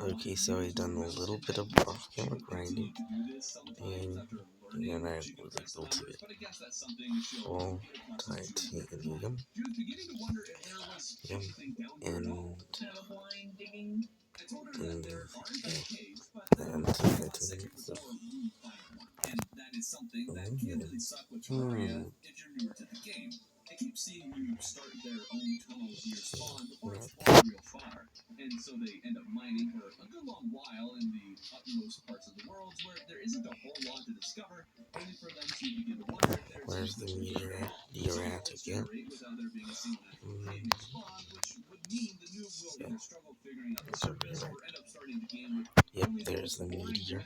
Okay, so I done a little bit of off-camera grinding, and then I was able to get full titanium, yum, and titanium. So, where's the meteor at again? Yep, there's the meteor.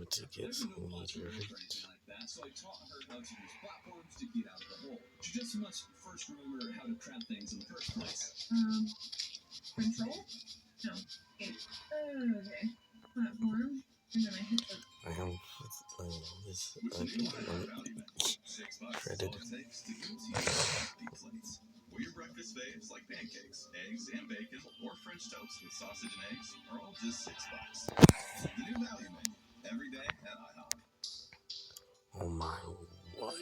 To get some meteorite. I have this shredded. Your breakfast faves like pancakes, eggs, and bacon, or French toast with sausage and eggs are all just $6. The new value menu every day at IHOP. Oh my, what?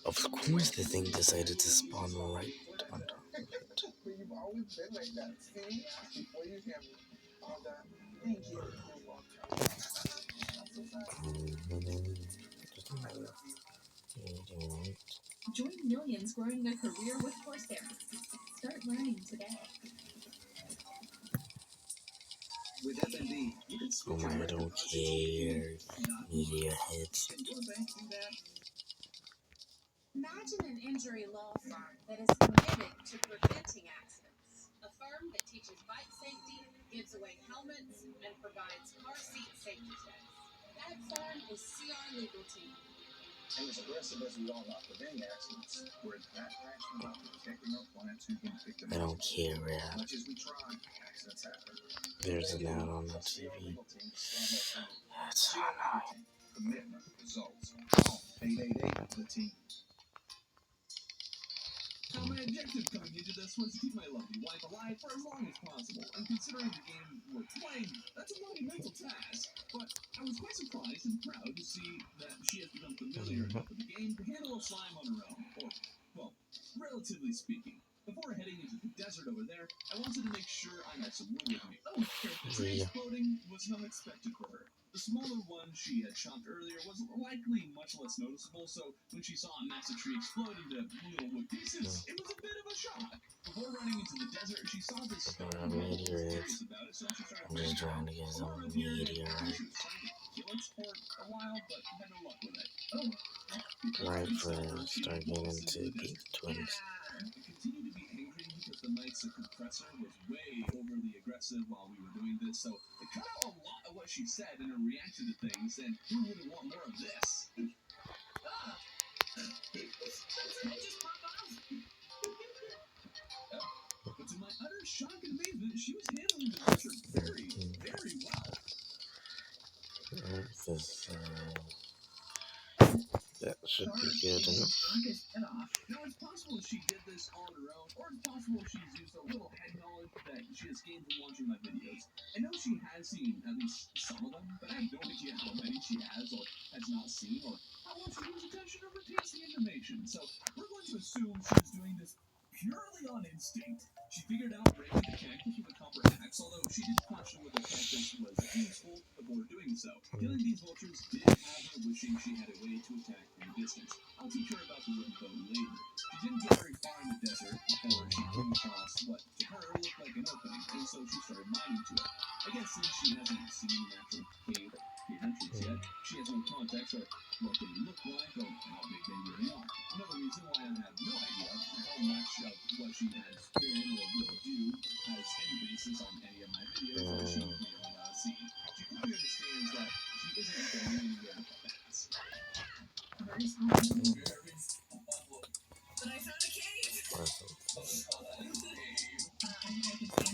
Of course the thing decided to spawn right on top of it. You've always been like that. See? Before you hear me. All that. Thank you. Join millions growing their career with Coursera. Start learning today. With FNB, you can switch I don't care. Media heads. Imagine an injury law firm that is committed to preventing accidents. A firm that teaches bike safety, gives away helmets, and provides car seat safety checks. That firm is CR Legal Team. And as aggressive as we all are preventing accidents, we're that passionate about protecting our clients who've been victims. I don't care, man. Much as we try, accidents happen. There's an ad on the TV. That's so annoying. Commitment, results. Call 888 the team. Now, my objective coming into this was to keep my lovely wife alive for as long as possible, and considering the game we're playing, that's a monumental task. But I was quite surprised and proud to see that she has become familiar enough with the game to handle a slime on her own, or, well, relatively speaking. Before heading into the desert over there, I wanted to make sure I had some wood with me. The tree exploding was unexpected for her. The smaller one she had chopped earlier was likely much less noticeable, so when she saw a massive tree explode into little wood pieces, it was a bit of a shock. Before running into the desert, she saw this meteorite. I'm just trying to get some meteorite. Right for start getting into pink twins. The Knights of Compressor was way overly aggressive while we were doing this, so it cut out a lot of what she said in her reaction to things, and who wouldn't want more of this? But to my utter shock and amazement, she was handling the pressure very, very well. That should be good enough. Now, it's possible she did this on her own, or it's possible she's used a little head knowledge that she has gained from watching my videos. I know she has seen at least some of them, but I have no idea how many she has or has not seen, or how well she pays attention or retains the information. So we're going to assume she was doing this purely on instinct. She figured out breaking the cactus with a copper axe, although she did question whether cactus was useful before doing so. Killing these vultures did have her wishing she had a way to attack from a distance. I'll teach her about the wooden bow later. She didn't get very far in the desert before she came across what to her looked like an opening, and so she started mining to it. I guess since she hasn't seen an actual cave entrance yet, she has no context or what they look like or how big they really are. Another reason why I have no idea how much of what she has been or will do has any basis Our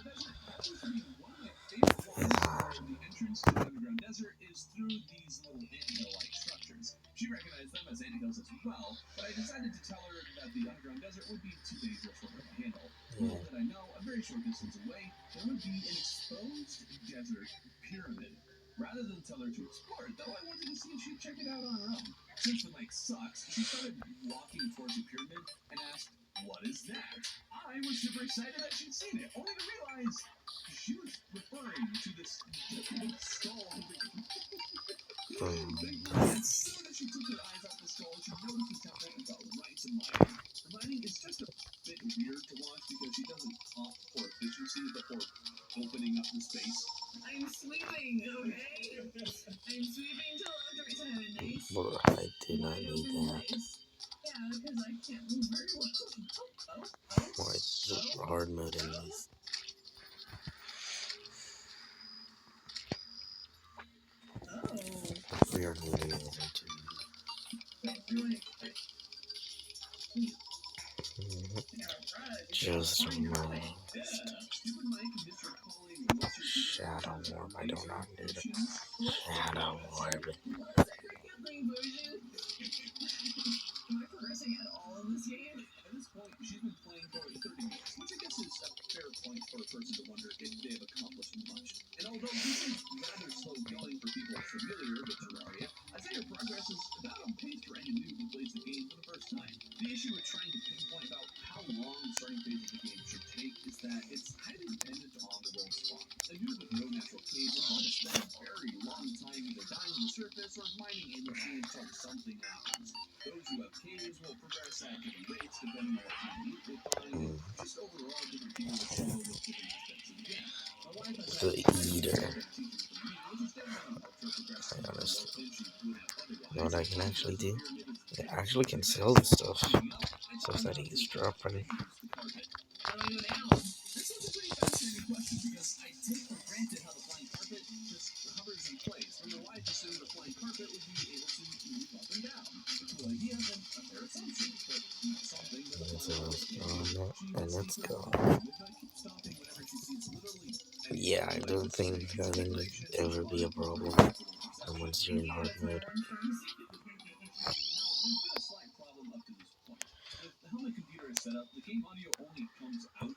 desert happens to be one of my favorite ones, where the entrance to the underground desert is through these little anthill-like structures. She recognized them as anthills as well, but I decided to tell her that the underground desert would be too dangerous for her to handle. Little did I know, a very short distance away, there would be an exposed desert pyramid. Rather than tell her to explore it, though, I wanted to see if she'd check it out on her own. Since the mic sucks, she started walking towards the pyramid and asked, "What is that?" I was super excited that she'd seen it, only to realize she was referring to this big skull. Thankfully, as soon as she took her eyes off the skull, she noticed the temple and felt right to mining. Mining is just a bit weird to watch because she doesn't opt for efficiency before opening up the space. I'm sweeping, okay? I'm sweeping till after I have a nice. But I do not need that. Yeah, because I can't move very well. Why is it hard mode in these? We are moving over to just removed Shadow Orb. I do not need a Shadow Orb. Am I progressing at all in this game? At this point, she's been playing for 30 minutes, which I guess is a fair point for a person to wonder if they have accomplished much. And although this is rather slow going for people familiar with Terraria, I'd say her progress is about on pace for any noob who plays the game for the first time. The issue with trying to pinpoint about how long the starting phase of the game should take is that it's highly dependent on the world spawn. A noob with no natural cave will probably spend a very long time either dying on the surface or mining aimlessly until something happens. Those who have caves will progress at different rates depending on what kind of loot they find, and just overall different people will struggle with different aspects of the game. My wife has The Eater. I honestly, you know what I can actually do? I actually can sell the stuff that he's dropping. This is a pretty fascinating question because I take for granted how the flying carpet just hovers in place. When my wife assumed the flying carpet would be able to move up and down. A cool idea and a fair assumption, but not something that the And let's go. Yeah, I don't think that will ever be a problem once you're in hard mode. The helmet computer is set up, the game audio only comes out of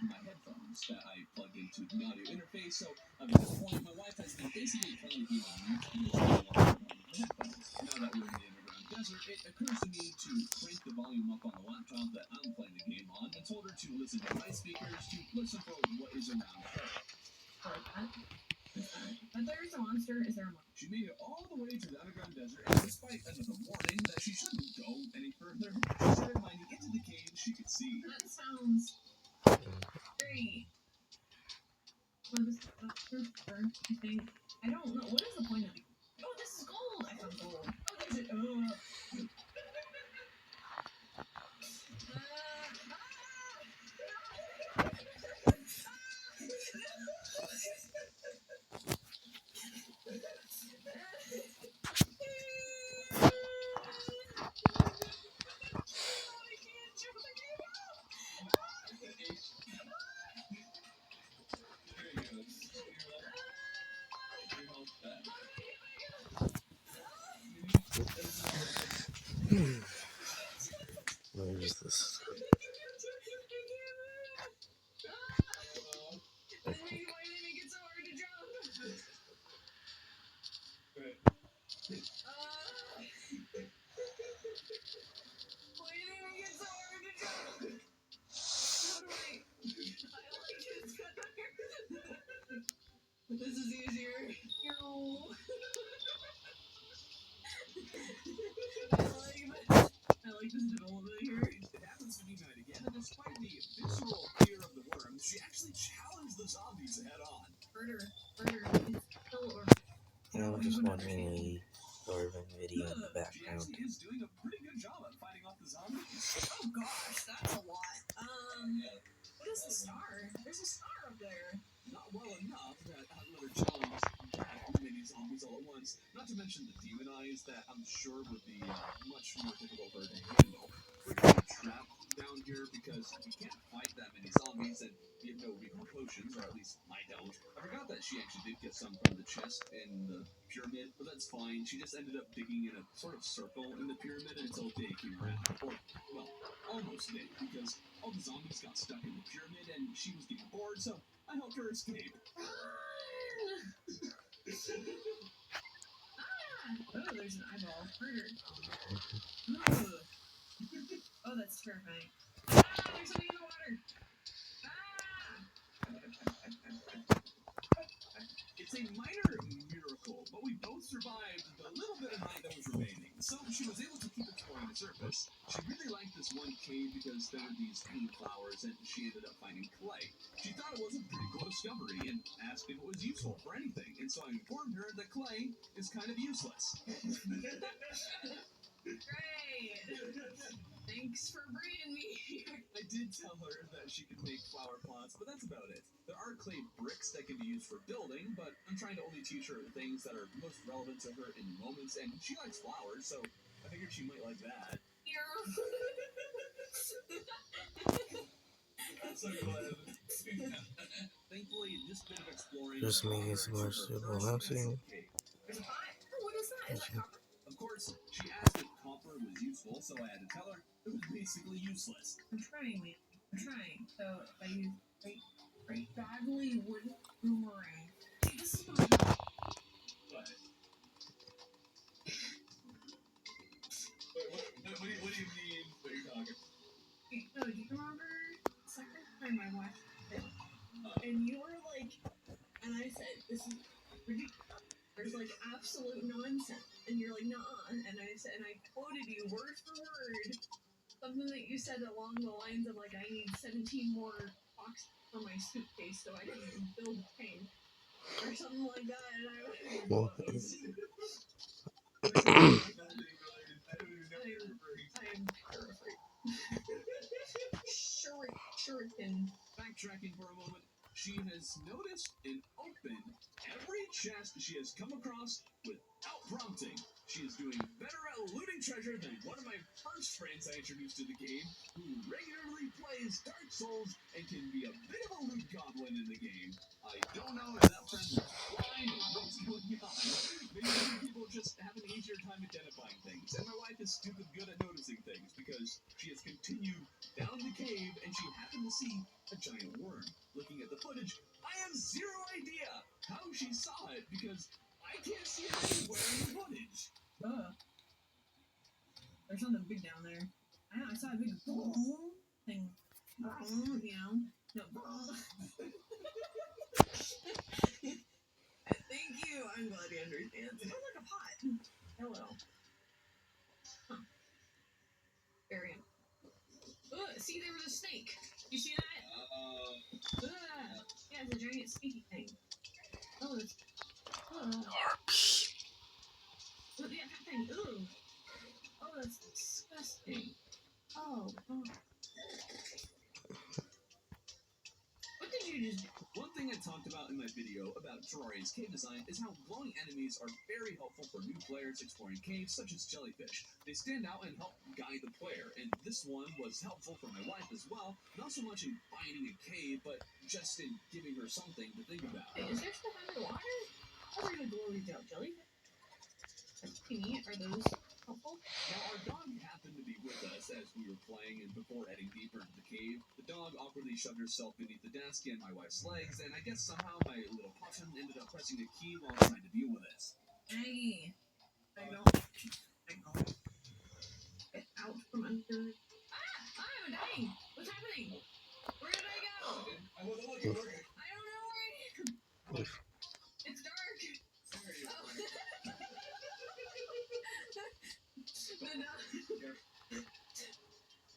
my headphones that I plug into the audio interface. So at this point, my wife has been basically playing the game on mute and listening on the headphones. Now that we're in the underground desert, it occurs to me to crank the volume up on the laptop that I'm playing the game on and told her to listen to my speakers to listen for what is around her. But there's a monster. Is there a monster? She made it all the way to the underground desert, and despite another warning that she shouldn't go any further, she started mining into the cave she could see. That sounds very. What is that? I think. I don't know. What is the point of it? Oh, this is gold. I found gold. Oh, there's it. Where is this? This is easier. No. I like this development here. It happens to be night again, and despite the visceral fear of the worms, she actually challenged the zombies head on. Murder. I'm just watching a Orban video in the background. She is doing a pretty good job at fighting off the zombies. Oh gosh, that's a lot. What is the star? There's a star up there. Not well enough that I'd let her challenge many zombies all at once. Not to mention the demon eyes that I'm sure would be much more difficult for her to handle. We're kind of trapped down here because we can't fight that many zombies and we have no potions, or at least I don't. I forgot that she actually did get some from the chest in the pyramid, but that's fine. She just ended up digging in a sort of circle in the pyramid until day came around. Or, well, almost day, because all the zombies got stuck in the pyramid and she was getting bored, so I helped her escape. Oh, there's an eyeball. Murder. Oh, that's terrifying. There's something in the water. It's a minor miracle, but we both survived the little bit of night that was remaining. So she was able to keep exploring the surface. She really liked this one cave because there were these hanging flowers, and she ended up finding clay. She thought it was a pretty cool discovery and asked if it was useful for anything. And so I informed her that clay is kind of useless. Great. Thanks for bringing me here. I did tell her that she could make flower pots, but that's about it. There are clay bricks that can be used for building, but I'm trying to only teach her things that are most relevant to her in the moments, and she likes flowers, so I figured she might like that. I'm so glad. Thankfully, this bit of exploring Just making some more suitable housing. There's a pot. Oh, what is that? Is that copper? Of course, she asked if copper was useful, so I had to tell her it was basically useless. I'm trying, man. I'm trying. So if I use great godly wood boomerang. Hey, this is what I'm What? What do you mean what you're talking? Oh, do you remember the second time I watched it? And you were like, and I said, this is ridiculous. There's like absolute nonsense. And you're like, nah. And I said, and I quoted you word for word. Something that you said along the lines of like, I need 17 more boxes for my suitcase so I can build a tank. Or something like that. And I Well, am paraphrasing. Shuriken. Backtracking for a moment, she has noticed and opened every chest she has come across without prompting. She is doing better at looting treasure than one of my first friends I introduced to the game, who regularly plays Dark Souls and can be a bit of a loot goblin in the game. I don't know if that friend is blind or what's going on. Maybe some people just have an easier time identifying things, and my wife is stupid good at noticing things because she has continued down the cave and she happened to see a giant worm. Looking at the footage, I have zero idea how she saw it because I can't see it anywhere in the footage. There's something big down there. I know, I saw a big thing. You know? No. Thank you. I'm glad you understand. It looks like a pot. Hello. Huh. Very. See, there was a snake. You see that? Yeah, it's a giant snaky thing. Oh, it's. Look at that thing. Ooh. Oh, that's disgusting. Oh. What did you just do? One thing I talked about in my video about Terraria's cave design is how glowing enemies are very helpful for new players exploring caves, such as jellyfish. They stand out and help guide the player, and this one was helpful for my wife as well, not so much in finding a cave, but just in giving her something to think about. Hey, is there stuff underwater? Oh, there's a glowy jellyfish. That's neat. Are those helpful? Now, our dog happened to be with us as we were playing, and before heading deeper into the cave, the dog awkwardly shoved herself beneath the desk and my wife's legs, and I guess somehow my little puffin ended up pressing a key while trying to deal with this. Aggie. I don't. Get out from under. I'm dying. What's happening? Where did I go? I wasn't looking. I don't know where I am. It's dark.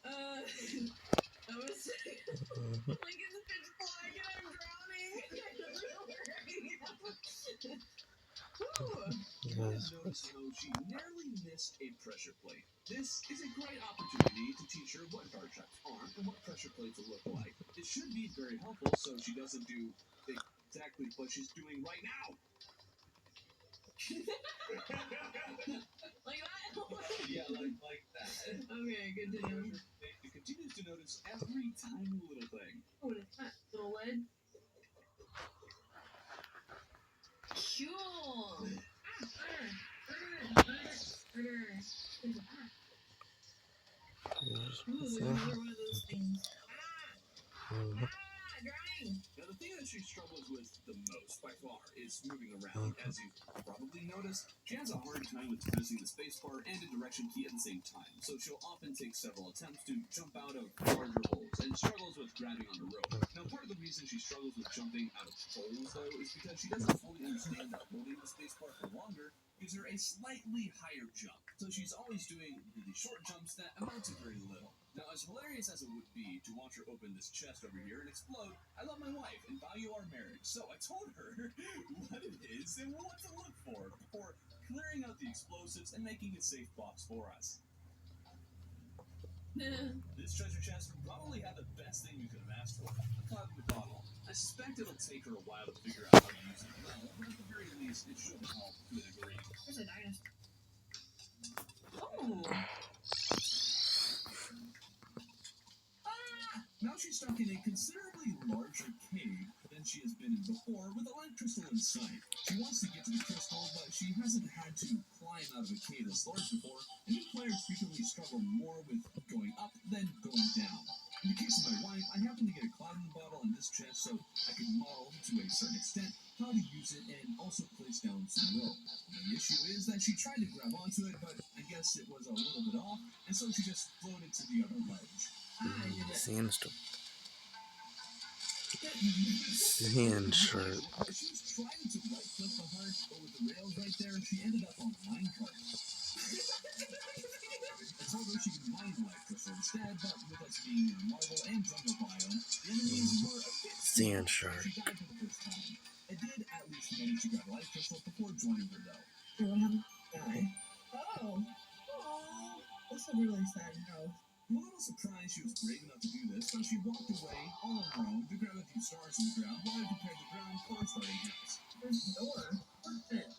Oh. I was like it's pitch black and I'm drowning. I don't know where I am. yes. Notice how she narrowly missed a pressure plate. This is a great opportunity to teach her what guard traps are and what pressure plates will look like. It should be very helpful so she doesn't do exactly what she's doing right now. Like that? Yeah, like that. Okay, good to know. It continues to notice every tiny little thing. Oh, what is that? Little lead? harder. There's a back. What's Ooh, there's that? another one of those things. Mhm. Drawing. Now, the thing that she struggles with the most, by far, is moving around. As you've probably noticed, she has a hard time with pressing the spacebar and the direction key at the same time, so she'll often take several attempts to jump out of larger holes, and struggles with grabbing on the rope. Now, part of the reason she struggles with jumping out of holes, though, is because she doesn't fully understand that holding the spacebar for longer gives her a slightly higher jump, so she's always doing really short jumps that amount to very little. Now, as hilarious as it would be to watch her open this chest over here and explode, I love my wife and value our marriage, so I told her what it is and what to look for before clearing out the explosives and making a safe box for us. This treasure chest would probably have the best thing we could have asked for, a clouded bottle. I suspect it'll take her a while to figure out how to use it well, but at the very least, it should help to a degree. There's a dinosaur. Oh. Now she's stuck in a considerably larger cave than she has been in before, with a light crystal inside. She wants to get to the crystal, but she hasn't had to climb out of a cave this large before, and new players frequently struggle more with going up than going down. In the case of my wife, I happened to get a clouding bottle in this chest so I could model, to a certain extent, how to use it and also place down some rope. The issue is that she tried to grab onto it, but I guess it was a little bit off, and so she just floated to the other ledge. Sandstorm. Sand shark. She was trying to right click the heart, but with the rails right there, she ended up on a minecart. I told her she could mine the life crystal instead, but with us being in a marble and jungle biome, the enemies were a bit Sand shark. She died for the first time. I did at least manage to grab a life crystal before joining her, though. What happened? Die. Oh. Oh. That's a really sad note. I'm a little surprised she was brave enough to do this, so she walked away all on her own to grab a few stars from the ground while I prepared the ground for a starting house. There's a door. What's it?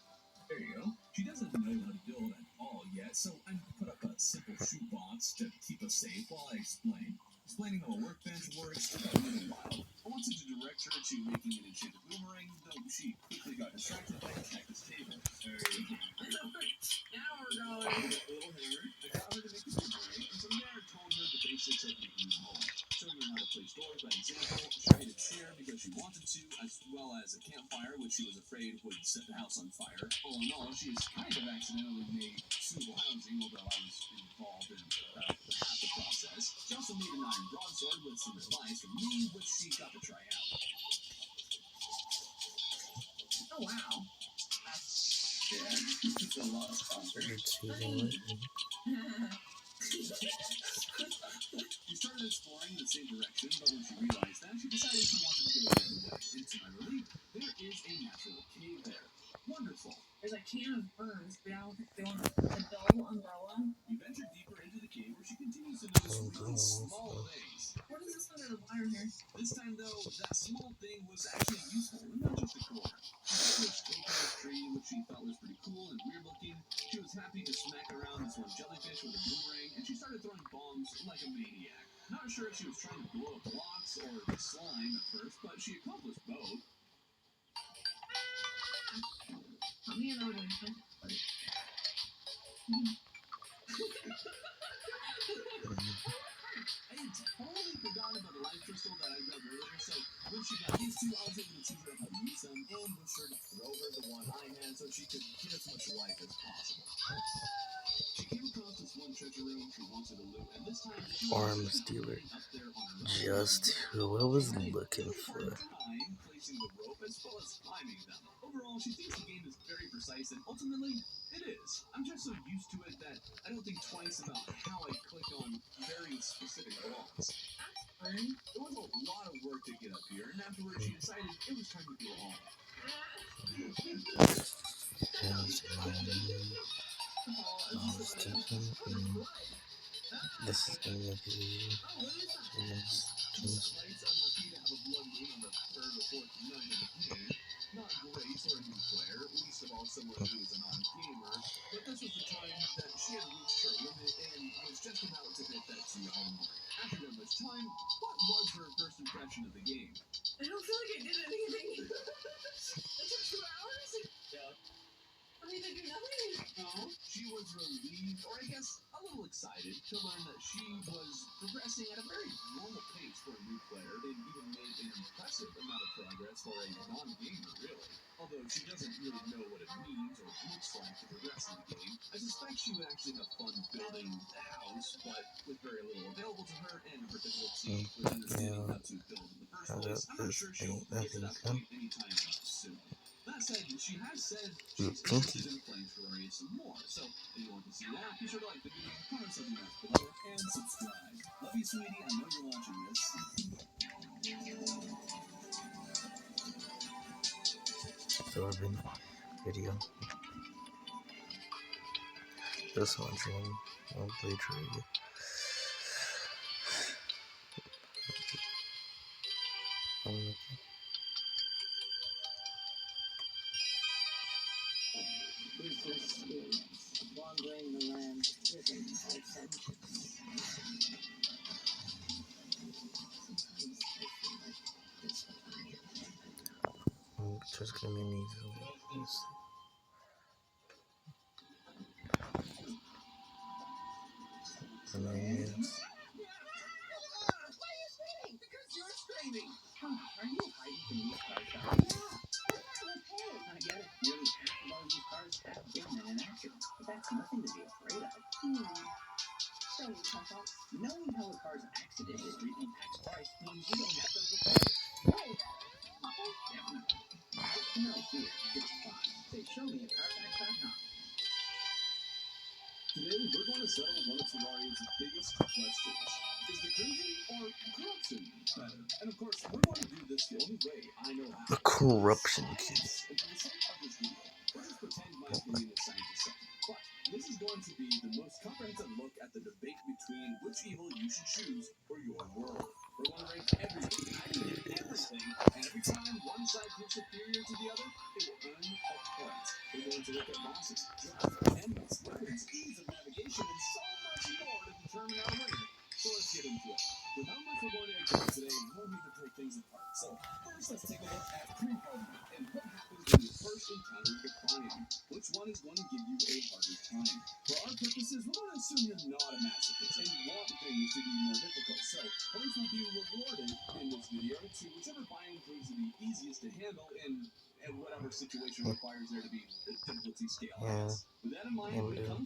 There you go. She doesn't know how to build at all yet, so I put up a simple shoebox to keep us safe while I explain. Explaining how a workbench works took a little while. I wanted to direct her to making an enchanted boomerang, though she quickly got distracted by a cactus table. Now we're going. With a little hammer, I got her to make the boomerang, and from there I told her the basics of making a home. Showing her how to place doors by example, she made a chair because she wanted to, as well as a campfire, which she was afraid would set the house on fire. All in all, she has kind of accidentally made suitable housing, although I was involved in about half the process. She also made an iron broadsword with some advice from me, which she got to try out. Oh, wow. Yeah, it's a lot of fun. She started exploring in the same direction, but when she realized that, she decided she wanted to go the other way. And to my relief, there is a natural cave there. Wonderful. There's a can of burns, but I don't think they want a dull umbrella. We ventured deeper into the cave where she continues to notice really small things. What is this under the wire here? This time, though, that small thing was actually useful and not just a core. She was taking this tree, which she thought was pretty cool and weird looking. She was happy to smack around this one jellyfish with a boomerang, and she started throwing bombs like a maniac. Not sure if she was trying to blow up blocks or the slime at first, but she accomplished both. Tell me another one. I had totally forgotten about the life crystal that I grabbed earlier, so when she got these two, I was able to teach her how to use them and was sure to throw her the one I had so she could get as much life as possible. She came across this one treasure room she wanted to loot, and this time she was Arms dealer. Just who I was looking for. Placing the rope as well as climbing them. Overall, she thinks the game is very precise, and ultimately, it is. I'm just so used to it that I don't think twice about how I click on very specific blocks. It was a lot of work to get up here, and afterwards she decided it was time to go home. This is gonna make it easy. Not great for a new player, least of all someone who is a non-gamer, but this was the time that she had reached her limit and was just about to hit that 2-hour mark. After that much time, what was her first impression of the game? I don't feel like I did anything. It took 2 hours? Yeah. I mean, I do nothing. No, she was relieved progress for a non-gamer, really. Although she doesn't really know what it means or looks like to progress in the game, I suspect she would actually have fun building the house, but with very little available to her and her difficulty with understanding how to build in the first place, I'm not sure she'll get to that point anytime soon. That said, she has said she's interested in playing Terraria some more, so if you want to see that, be sure to like the video, comment something else below, and subscribe. Love you, sweetie. I know you're watching this. Absorbing video. Just watching. I'll play Terraria. Ruthless spirits wandering the land driven by vengeance. Sometimes I feel like this time. Just give me these. Why are you screaming? Because you're screaming. Are you hiding from these car shops? Yeah. I get it. Nearly half of all these cars have been in an accident, but that's nothing to be afraid of. So you tough up. Knowing how a car's accident history impacts price means you don't have to repair it. Way better. Definitely. No fear, just fine. Say showmeacarfax.com. Today, we're going to settle one of Terraria's biggest questions. Is the crazy or corruption better? And of course, we're going to do this the only way I know how. The corruption key. And for the sake of this video, we'll just pretend my opinion is scientific. But this is going to be the most comprehensive look at the debate between which evil you should choose for your world. We're going to rank everything, I mean everything, and every time one side proves superior to the other, it will earn a point. We're going to look at bosses, jobs, enemies, weapons, ease of navigation, and so much more to determine our winner. So let's get into it. With how much we're going to examine today, we'll need to break things apart. So first, let's take a look at pre-programming and what happens when you first encounter the client. Which one is going to give you a harder time? For our purposes, we're going to assume you're not a masochist and want things to be more difficult. So points will be rewarded in this video to whichever biome proves to be easiest to handle in whatever situation requires there to be the difficulty scale. With that in mind, when it comes